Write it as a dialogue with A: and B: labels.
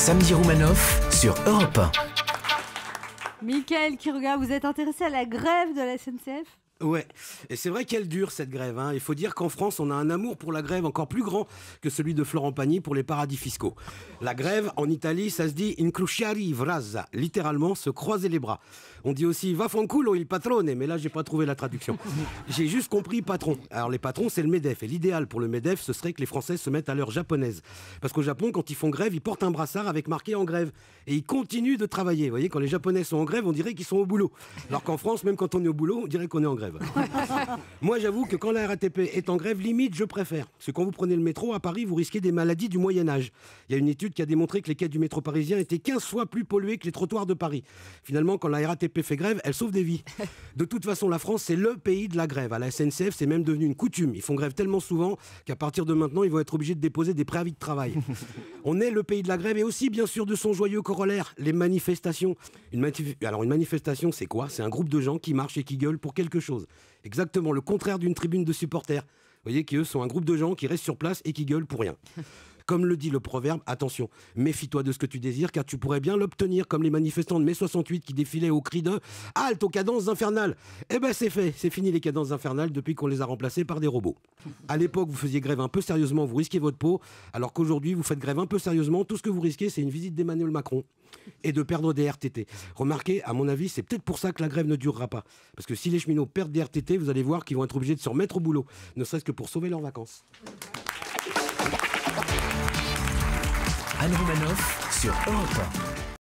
A: Samedi Roumanoff sur Europe 1.
B: Mickaël Quiroga, vous êtes intéressé à la grève de la SNCF ?
C: Ouais, et c'est vrai qu'elle dure cette grève. Il faut dire qu'en France, on a un amour pour la grève encore plus grand que celui de Florent Pagny pour les paradis fiscaux. La grève, en Italie, ça se dit incrociare braccia, littéralement se croiser les bras. On dit aussi vaffanculo il patrone, mais là, j'ai pas trouvé la traduction. J'ai juste compris patron. Alors les patrons, c'est le MEDEF, et l'idéal pour le MEDEF, ce serait que les Français se mettent à l'heure japonaise. Parce qu'au Japon, quand ils font grève, ils portent un brassard avec marqué en grève, et ils continuent de travailler. Vous voyez, quand les Japonais sont en grève, on dirait qu'ils sont au boulot. Alors qu'en France, même quand on est au boulot, on dirait qu'on est en grève. Moi, j'avoue que quand la RATP est en grève, limite, je préfère. Parce que quand vous prenez le métro, à Paris, vous risquez des maladies du Moyen-Âge. Il y a une étude qui a démontré que les quais du métro parisien étaient 15 fois plus pollués que les trottoirs de Paris. Finalement, quand la RATP fait grève, elle sauve des vies. De toute façon, la France, c'est le pays de la grève. À la SNCF, c'est même devenu une coutume. Ils font grève tellement souvent qu'à partir de maintenant, ils vont être obligés de déposer des préavis de travail. On est le pays de la grève et aussi, bien sûr, de son joyeux corollaire, les manifestations. Alors, une manifestation, c'est quoi ? C'est un groupe de gens qui marchent et qui gueulent pour quelque chose. Exactement le contraire d'une tribune de supporters. Vous voyez qu'eux sont un groupe de gens qui restent sur place et qui gueulent pour rien. Comme le dit le proverbe, attention, méfie-toi de ce que tu désires car tu pourrais bien l'obtenir, comme les manifestants de mai 68 qui défilaient au cri de « Halte aux cadences infernales !» Eh ben c'est fait, c'est fini les cadences infernales depuis qu'on les a remplacées par des robots. À l'époque, vous faisiez grève un peu sérieusement, vous risquiez votre peau, alors qu'aujourd'hui, vous faites grève un peu sérieusement, tout ce que vous risquez, c'est une visite d'Emmanuel Macron et de perdre des RTT. Remarquez, à mon avis, c'est peut-être pour ça que la grève ne durera pas. Parce que si les cheminots perdent des RTT, vous allez voir qu'ils vont être obligés de se remettre au boulot, ne serait-ce que pour sauver leurs vacances.
A: Anne Roumanoff sur Europe 1.